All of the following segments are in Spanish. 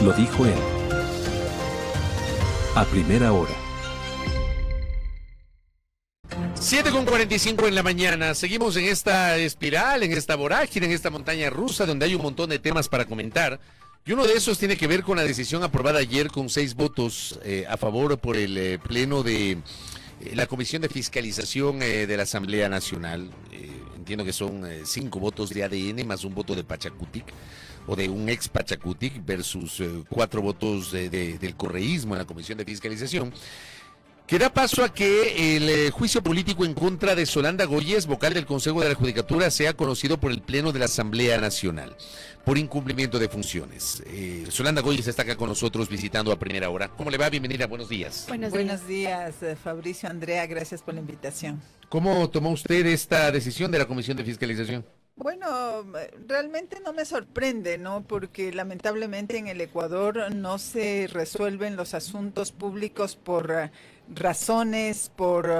Lo dijo él. A primera hora. 7:45 en la mañana. Seguimos en esta espiral, en esta vorágine, en esta montaña rusa donde hay un montón de temas para comentar. Y uno de esos tiene que ver con la decisión aprobada ayer con 6 votos a favor por el pleno de la Comisión de Fiscalización de la Asamblea Nacional. Entiendo que son 5 votos de ADN más un voto de Pachacutic o de un ex Pachacutic versus 4 votos del correísmo en la Comisión de Fiscalización, que da paso a que el juicio político en contra de Solanda Goyes, vocal del Consejo de la Judicatura, sea conocido por el Pleno de la Asamblea Nacional por incumplimiento de funciones. Solanda Goyes está acá con nosotros visitando a primera hora. ¿Cómo le va? Bienvenida, buenos días. Buenos días, Fabricio, Andrea, gracias por la invitación. ¿Cómo tomó usted esta decisión de la Comisión de Fiscalización? Bueno, realmente no me sorprende, ¿no? Porque lamentablemente en el Ecuador no se resuelven los asuntos públicos por razones, por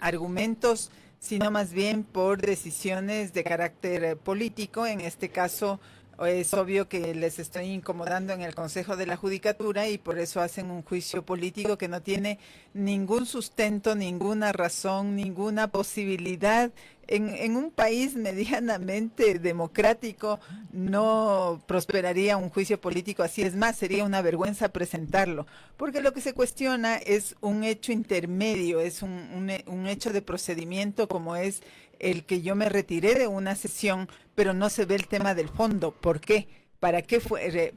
argumentos, sino más bien por decisiones de carácter político. En este caso, es obvio que les estoy incomodando en el Consejo de la Judicatura y por eso hacen un juicio político que no tiene ningún sustento, ninguna razón, ninguna posibilidad. En un país medianamente democrático no prosperaría un juicio político así. Es más, sería una vergüenza presentarlo, porque lo que se cuestiona es un hecho intermedio, es un hecho de procedimiento como es el que yo me retiré de una sesión, pero no se ve el tema del fondo. ¿Por qué? ¿Para qué fue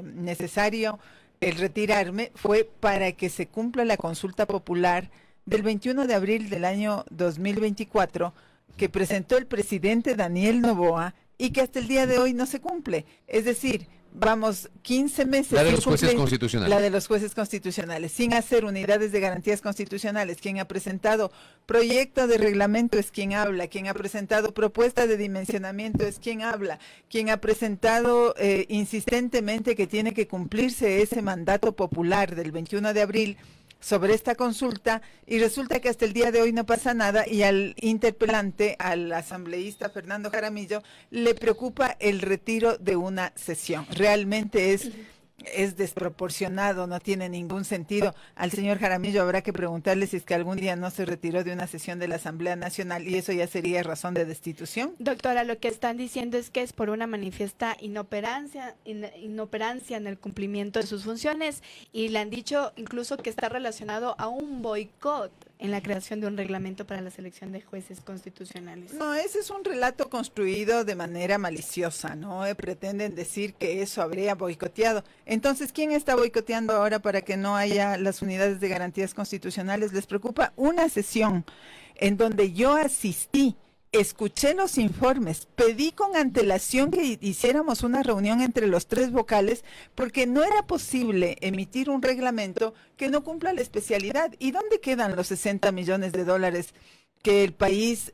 necesario el retirarme? Fue para que se cumpla la consulta popular del 21 de abril del año 2024 que presentó el presidente Daniel Noboa y que hasta el día de hoy no se cumple. Es decir, vamos 15 meses. La de los jueces constitucionales. La de los jueces constitucionales, sin hacer unidades de garantías constitucionales. Quien ha presentado proyecto de reglamento es quien habla, quien ha presentado propuesta de dimensionamiento es quien habla, quien ha presentado insistentemente que tiene que cumplirse ese mandato popular del 21 de abril sobre esta consulta, y resulta que hasta el día de hoy no pasa nada, y al interpelante, al asambleísta Fernando Jaramillo, le preocupa el retiro de una sesión. Realmente es desproporcionado, no tiene ningún sentido. Al señor Jaramillo habrá que preguntarle si es que algún día no se retiró de una sesión de la Asamblea Nacional y eso ya sería razón de destitución. Doctora, lo que están diciendo es que es por una manifiesta inoperancia en el cumplimiento de sus funciones, y le han dicho incluso que está relacionado a un boicot en la creación de un reglamento para la selección de jueces constitucionales. No, ese es un relato construido de manera maliciosa, ¿no? Pretenden decir que eso habría boicoteado. Entonces, ¿quién está boicoteando ahora para que no haya las unidades de garantías constitucionales? Les preocupa una sesión en donde yo asistí, escuché los informes, pedí con antelación que hiciéramos una reunión entre los 3 vocales porque no era posible emitir un reglamento que no cumpla la especialidad. ¿Y dónde quedan los 60 millones de dólares que el país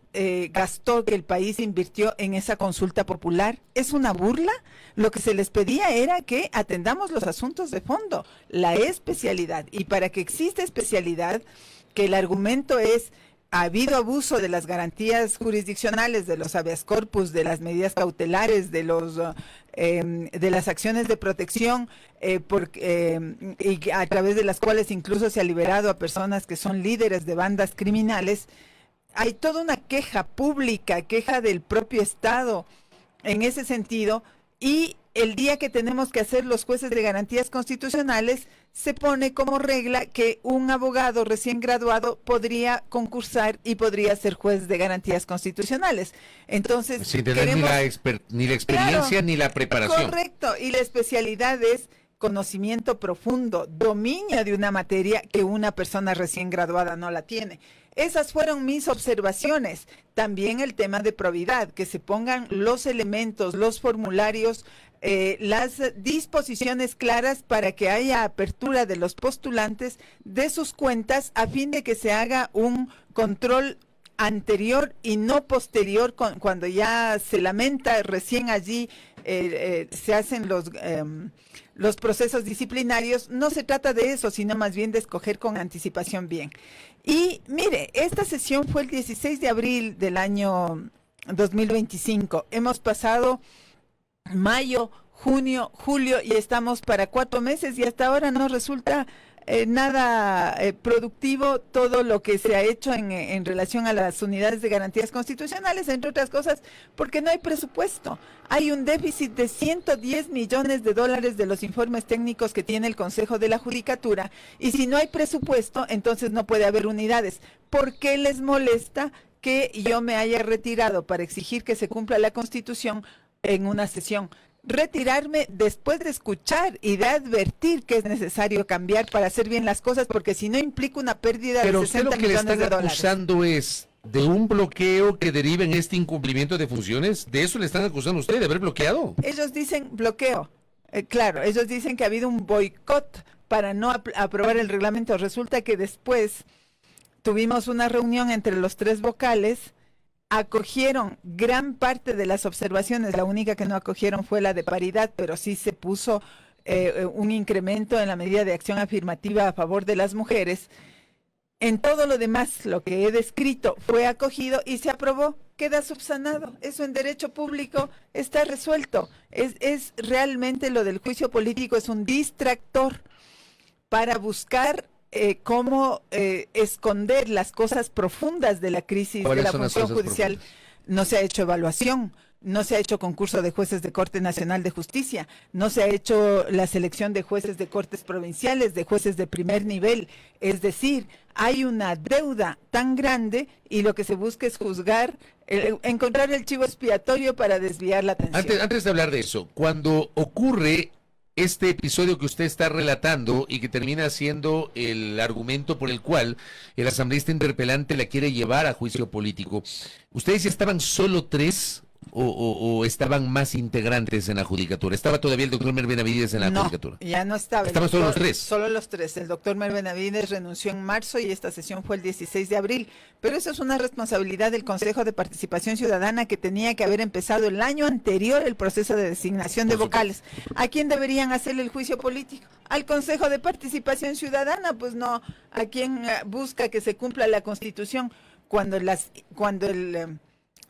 gastó, que el país invirtió en esa consulta popular? ¿Es una burla? Lo que se les pedía era que atendamos los asuntos de fondo, la especialidad. Y para que exista especialidad, que el argumento es: ha habido abuso de las garantías jurisdiccionales, de los habeas corpus, de las medidas cautelares, de las acciones de protección, y a través de las cuales incluso se ha liberado a personas que son líderes de bandas criminales. Hay toda una queja pública, queja del propio Estado en ese sentido, y el día que tenemos que hacer los jueces de garantías constitucionales, se pone como regla que un abogado recién graduado podría concursar y podría ser juez de garantías constitucionales. Entonces, sin tener ni la experiencia, claro, ni la preparación. Correcto, y la especialidad es conocimiento profundo, dominio de una materia que una persona recién graduada no la tiene. Esas fueron mis observaciones. También el tema de probidad, que se pongan los elementos, los formularios, las disposiciones claras para que haya apertura de los postulantes de sus cuentas a fin de que se haga un control anterior y no posterior cuando ya se lamenta recién allí se hacen los procesos disciplinarios. No se trata de eso, sino más bien de escoger con anticipación bien. Y mire, esta sesión fue el 16 de abril del año 2025. Hemos pasado mayo, junio, julio y estamos para 4 meses y hasta ahora no resulta nada productivo todo lo que se ha hecho en relación a las unidades de garantías constitucionales, entre otras cosas, porque no hay presupuesto. Hay un déficit de 110 millones de dólares de los informes técnicos que tiene el Consejo de la Judicatura, y si no hay presupuesto, entonces no puede haber unidades. ¿Por qué les molesta que yo me haya retirado para exigir que se cumpla la Constitución en una sesión? Retirarme después de escuchar y de advertir que es necesario cambiar para hacer bien las cosas, porque si no implica una pérdida Pero de usted 60 lo que le millones de están dólares. acusando es de un bloqueo que deriva en este incumplimiento de funciones. ¿De eso le están acusando a usted, de haber bloqueado? Ellos dicen bloqueo. Claro, ellos dicen que ha habido un boicot para no aprobar el reglamento. Resulta que después tuvimos una reunión entre los 3 vocales, acogieron gran parte de las observaciones, la única que no acogieron fue la de paridad, pero sí se puso un incremento en la medida de acción afirmativa a favor de las mujeres. En todo lo demás, lo que he descrito fue acogido y se aprobó, queda subsanado. Eso en derecho público está resuelto. Es realmente lo del juicio político, es un distractor para buscar cómo esconder las cosas profundas de la crisis de la función judicial. No se ha hecho evaluación, no se ha hecho concurso de jueces de Corte Nacional de Justicia, no se ha hecho la selección de jueces de cortes provinciales, de jueces de primer nivel. Es decir, hay una deuda tan grande y lo que se busca es juzgar, encontrar el chivo expiatorio para desviar la atención. Antes de hablar de eso, cuando ocurre este episodio que usted está relatando y que termina siendo el argumento por el cual el asambleísta interpelante la quiere llevar a juicio político, ¿ustedes estaban solo 3 o estaban más integrantes en la judicatura? ¿Estaba todavía el doctor Mer Benavides en la judicatura? Ya no estaba. ¿Estaban solo los 3? Solo los 3. El doctor Mer Benavides renunció en marzo y esta sesión fue el 16 de abril. Pero eso es una responsabilidad del Consejo de Participación Ciudadana, que tenía que haber empezado el año anterior el proceso de designación de vocales. ¿A quién deberían hacerle el juicio político? Al Consejo de Participación Ciudadana, pues no, a quien busca que se cumpla la Constitución. Cuando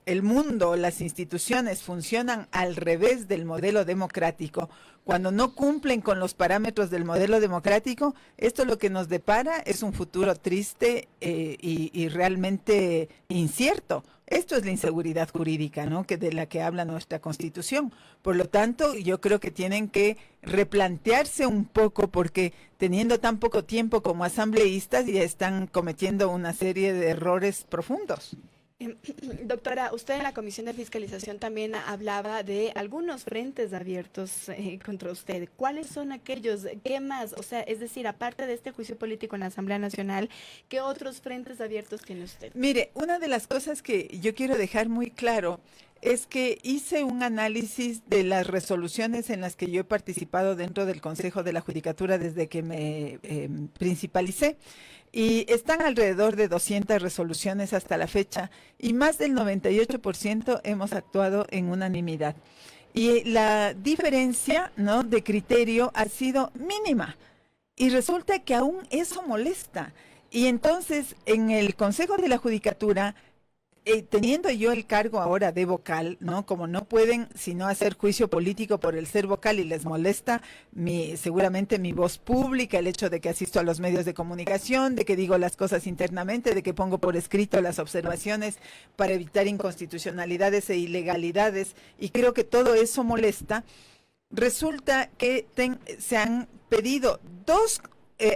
el mundo, las instituciones funcionan al revés del modelo democrático, cuando no cumplen con los parámetros del modelo democrático, esto lo que nos depara es un futuro triste y realmente incierto. Esto es la inseguridad jurídica, ¿no?, que de la que habla nuestra Constitución. Por lo tanto, yo creo que tienen que replantearse un poco, porque teniendo tan poco tiempo como asambleístas ya están cometiendo una serie de errores profundos. Doctora, usted en la Comisión de Fiscalización también hablaba de algunos frentes abiertos contra usted. ¿Cuáles son aquellos? ¿Qué más? O sea, es decir, aparte de este juicio político en la Asamblea Nacional, ¿qué otros frentes abiertos tiene usted? Mire, una de las cosas que yo quiero dejar muy claro es que hice un análisis de las resoluciones en las que yo he participado dentro del Consejo de la Judicatura desde que me principalicé. Y están alrededor de 200 resoluciones hasta la fecha y más del 98% hemos actuado en unanimidad. Y la diferencia, ¿no?, de criterio ha sido mínima y resulta que aún eso molesta. Y entonces en el Consejo de la Judicatura, teniendo yo el cargo ahora de vocal, ¿no?, como no pueden sino hacer juicio político por el ser vocal y les molesta seguramente mi voz pública, el hecho de que asisto a los medios de comunicación, de que digo las cosas internamente, de que pongo por escrito las observaciones para evitar inconstitucionalidades e ilegalidades, y creo que todo eso molesta. Resulta que se han pedido 2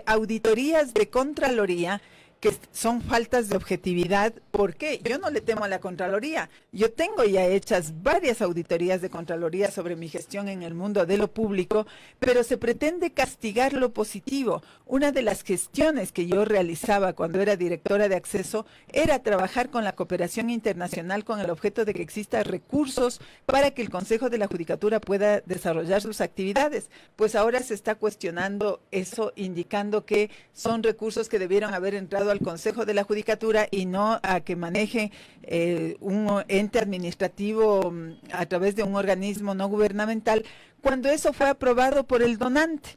auditorías de Contraloría que son faltas de objetividad. ¿Por qué? Yo no le temo a la Contraloría. Yo tengo ya hechas varias auditorías de Contraloría sobre mi gestión en el mundo de lo público, pero se pretende castigar lo positivo. Una de las gestiones que yo realizaba cuando era directora de acceso era trabajar con la cooperación internacional con el objeto de que existan recursos para que el Consejo de la Judicatura pueda desarrollar sus actividades. Pues ahora se está cuestionando eso, indicando que son recursos que debieron haber entrado al Consejo de la Judicatura y no a que maneje un ente administrativo a través de un organismo no gubernamental, cuando eso fue aprobado por el donante.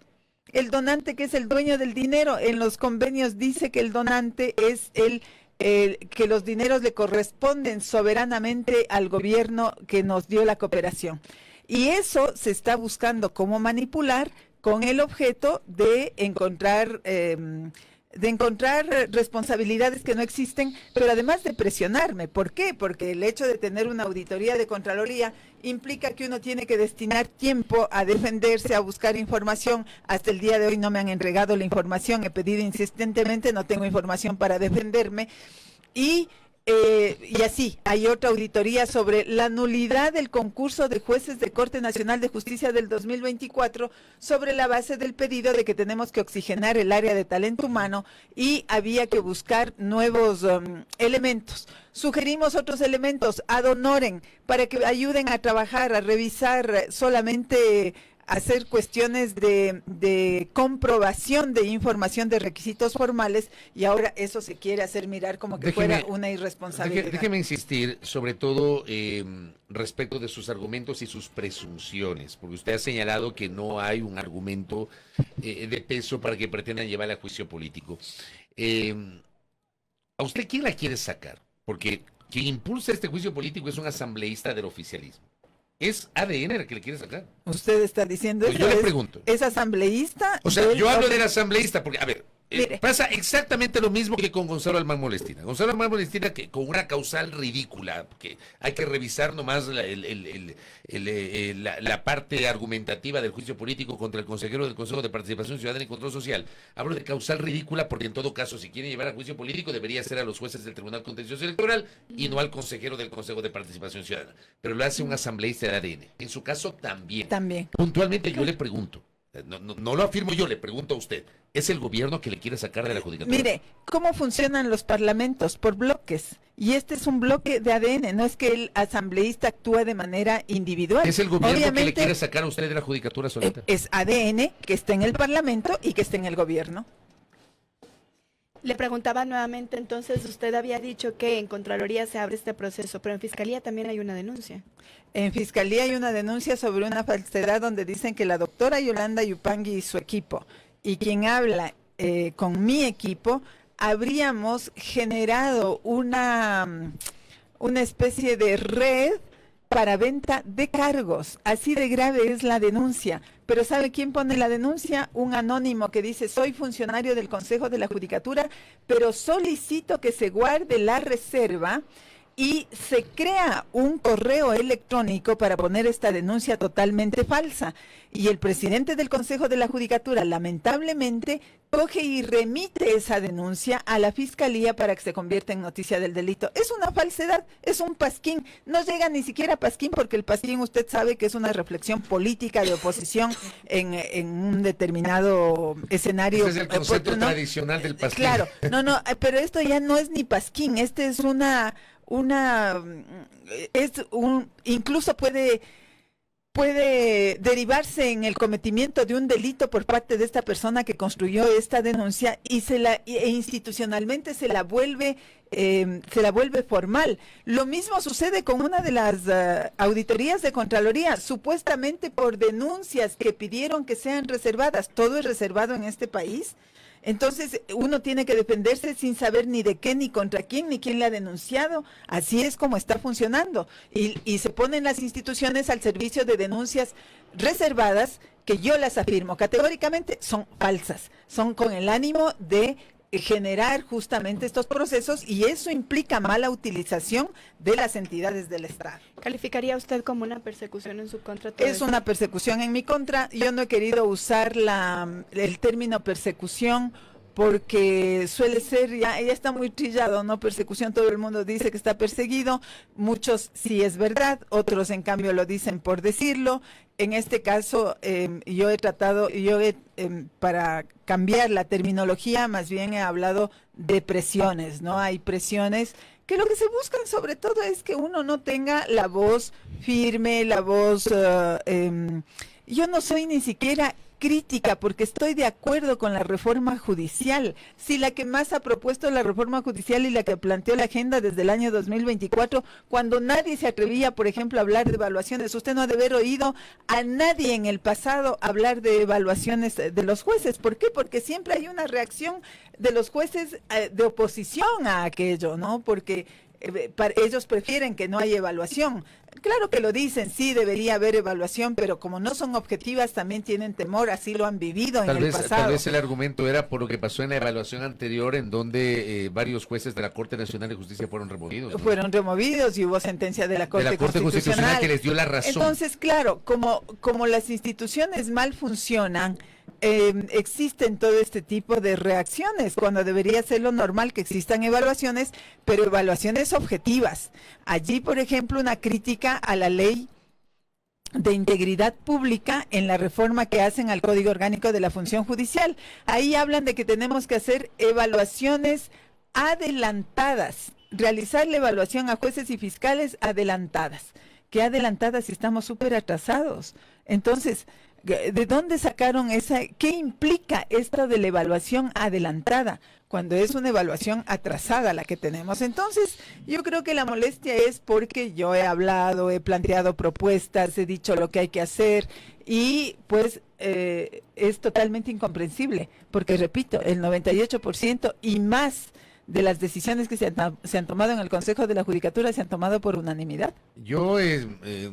El donante, que es el dueño del dinero, en los convenios dice que el donante es que los dineros le corresponden soberanamente al gobierno que nos dio la cooperación. Y eso se está buscando cómo manipular con el objeto de encontrar responsabilidades que no existen, pero además de presionarme. ¿Por qué? Porque el hecho de tener una auditoría de Contraloría implica que uno tiene que destinar tiempo a defenderse, a buscar información. Hasta el día de hoy no me han entregado la información, he pedido insistentemente, no tengo información para defenderme. Y así, hay otra auditoría sobre la nulidad del concurso de jueces de Corte Nacional de Justicia del 2024 sobre la base del pedido de que tenemos que oxigenar el área de talento humano y había que buscar nuevos elementos. Sugerimos otros elementos ad honorem para que ayuden a trabajar, a revisar solamente hacer cuestiones de comprobación de información de requisitos formales y ahora eso se quiere hacer mirar como que fuera una irresponsabilidad. Déjeme insistir sobre todo respecto de sus argumentos y sus presunciones, porque usted ha señalado que no hay un argumento de peso para que pretendan llevarla a juicio político. ¿A usted quién la quiere sacar? Porque quien impulsa este juicio político es un asambleísta del oficialismo. ¿Es ADN el que le quiere sacar? Usted está diciendo pues eso. Yo le pregunto. ¿Es asambleísta? O sea, yo hablo del asambleísta porque, a ver, pasa exactamente lo mismo que con Gonzalo Almar Molestina. Gonzalo Almar Molestina que con una causal ridícula, porque hay que revisar nomás la parte argumentativa del juicio político contra el consejero del Consejo de Participación Ciudadana y Control Social. Hablo de causal ridícula porque en todo caso, si quieren llevar a juicio político, debería ser a los jueces del Tribunal Contencioso Electoral y no al consejero del Consejo de Participación Ciudadana. Pero lo hace un asambleísta de ADN. En su caso también. Puntualmente yo le pregunto. No lo afirmo yo, le pregunto a usted. ¿Es el gobierno que le quiere sacar de la judicatura? Mire, ¿cómo funcionan los parlamentos? Por bloques. Y este es un bloque de ADN, no es que el asambleísta actúe de manera individual. ¿Es el gobierno que le quiere sacar a usted de la judicatura solita? Es ADN que está en el parlamento y que está en el gobierno. Le preguntaba nuevamente, entonces usted había dicho que en Contraloría se abre este proceso, pero en Fiscalía también hay una denuncia. En Fiscalía hay una denuncia sobre una falsedad donde dicen que la doctora Yolanda Yupangui y su equipo, y quien habla con mi equipo, habríamos generado una especie de red para venta de cargos. Así de grave es la denuncia. Pero ¿sabe quién pone la denuncia? Un anónimo que dice: soy funcionario del Consejo de la Judicatura, pero solicito que se guarde la reserva, y se crea un correo electrónico para poner esta denuncia totalmente falsa. Y el presidente del Consejo de la Judicatura, lamentablemente, coge y remite esa denuncia a la Fiscalía para que se convierta en noticia del delito. Es una falsedad, es un pasquín. No llega ni siquiera a pasquín, porque el pasquín usted sabe que es una reflexión política de oposición en un determinado escenario. Ese es el concepto tradicional del pasquín. Claro, pero esto ya no es ni pasquín, este es incluso puede derivarse en el cometimiento de un delito por parte de esta persona que construyó esta denuncia y institucionalmente se la vuelve formal. Lo mismo sucede con una de las auditorías de Contraloría, supuestamente por denuncias que pidieron que sean reservadas. Todo es reservado en este país. Entonces uno tiene que defenderse sin saber ni de qué, ni contra quién, ni quién le ha denunciado. Así es como está funcionando. Y se ponen las instituciones al servicio de denuncias reservadas que yo las afirmo categóricamente son falsas. Son con el ánimo de generar justamente estos procesos y eso implica mala utilización de las entidades del Estado. ¿Calificaría usted como una persecución en su contra? Es una persecución en mi contra. Yo no he querido usar el término persecución porque suele ser, ya está muy trillado, ¿no? Persecución, todo el mundo dice que está perseguido, muchos sí es verdad, otros en cambio lo dicen por decirlo. En este caso para cambiar la terminología, más bien he hablado de presiones, ¿no? Hay presiones que lo que se buscan sobre todo es que uno no tenga la voz firme, la voz... yo no soy ni siquiera crítica porque estoy de acuerdo con la reforma judicial. Si la que más ha propuesto la reforma judicial y la que planteó la agenda desde el año 2024, cuando nadie se atrevía, por ejemplo, a hablar de evaluaciones. Usted no ha de haber oído a nadie en el pasado hablar de evaluaciones de los jueces. ¿Por qué? Porque siempre hay una reacción de los jueces de oposición a aquello, ¿no? Porque ellos prefieren que no haya evaluación. Claro que lo dicen, sí, debería haber evaluación, pero como no son objetivas, también tienen temor, así lo han vivido en el pasado. Tal vez el argumento era por lo que pasó en la evaluación anterior, en donde varios jueces de la Corte Nacional de Justicia fueron removidos, ¿no? Fueron removidos y hubo sentencia de la Corte Constitucional que les dio la razón. Entonces, claro, como las instituciones mal funcionan, existen todo este tipo de reacciones, cuando debería ser lo normal que existan evaluaciones, pero evaluaciones objetivas. Allí, por ejemplo, una crítica a la ley de integridad pública en la reforma que hacen al Código Orgánico de la Función Judicial. Ahí hablan de que tenemos que hacer evaluaciones adelantadas, realizar la evaluación a jueces y fiscales adelantadas. ¿Qué adelantadas si estamos súper atrasados? Entonces, ¿de dónde sacaron qué implica esto de la evaluación adelantada cuando es una evaluación atrasada la que tenemos? Entonces, yo creo que la molestia es porque yo he hablado, he planteado propuestas, he dicho lo que hay que hacer y pues es totalmente incomprensible porque, repito, el 98% y más de las decisiones que se han tomado en el Consejo de la Judicatura se han tomado por unanimidad. Yo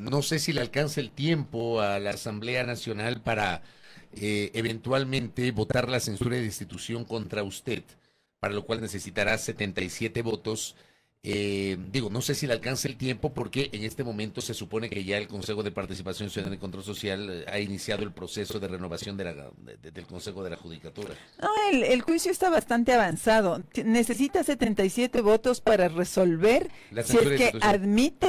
no sé si le alcanza el tiempo a la Asamblea Nacional para eventualmente votar la censura de destitución contra usted, para lo cual necesitará 77 votos. No sé si le alcanza el tiempo porque en este momento se supone que ya el Consejo de Participación Ciudadana y Control Social ha iniciado el proceso de renovación del Consejo de la Judicatura. No, el juicio está bastante avanzado. Necesita 77 votos para resolver si es que admite,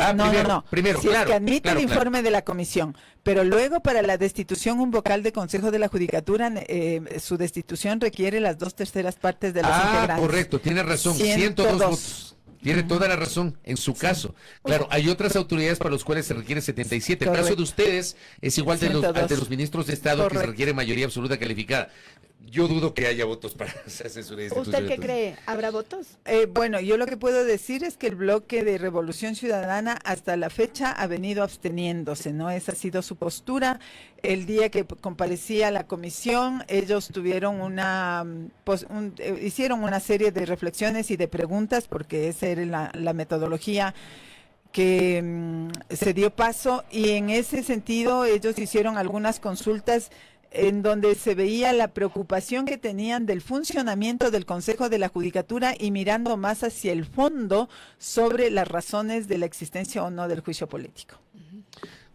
si es que admite el informe de la comisión. Pero luego para la destitución, un vocal de Consejo de la Judicatura, su destitución requiere las 2/3 partes de los integrantes. Correcto, tiene razón, 102 votos. Tiene toda la razón, en su caso. Claro, hay otras autoridades para las cuales se requiere 77. El caso de ustedes es igual de los ministros de Estado que se requiere mayoría absoluta calificada. Yo dudo que haya votos para esa censura de destitución. ¿Usted qué cree? ¿Habrá votos? Bueno, yo lo que puedo decir es que el bloque de Revolución Ciudadana hasta la fecha ha venido absteniéndose, ¿no? Esa ha sido su postura. El día que comparecía la comisión, ellos tuvieron hicieron una serie de reflexiones y de preguntas, porque esa era la metodología que se dio paso, y en ese sentido ellos hicieron algunas consultas en donde se veía la preocupación que tenían del funcionamiento del Consejo de la Judicatura y mirando más hacia el fondo sobre las razones de la existencia o no del juicio político.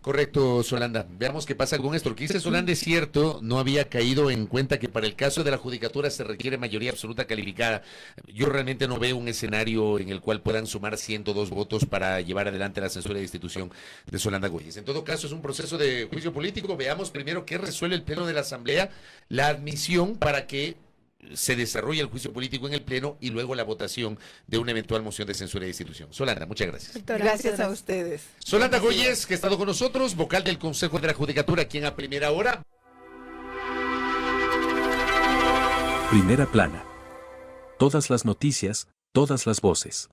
Correcto, Solanda. Veamos qué pasa con esto. Lo que dice Solanda es cierto, no había caído en cuenta que para el caso de la judicatura se requiere mayoría absoluta calificada. Yo realmente no veo un escenario en el cual puedan sumar 102 votos para llevar adelante la censura de destitución de Solanda Goyes. En todo caso, es un proceso de juicio político. Veamos primero qué resuelve el Pleno de la Asamblea, la admisión para que se desarrolla el juicio político en el Pleno y luego la votación de una eventual moción de censura de destitución. Solanda, muchas gracias. Gracias a ustedes. Solanda Goyes, que ha estado con nosotros, vocal del Consejo de la Judicatura, quien a primera hora. Primera plana. Todas las noticias, todas las voces.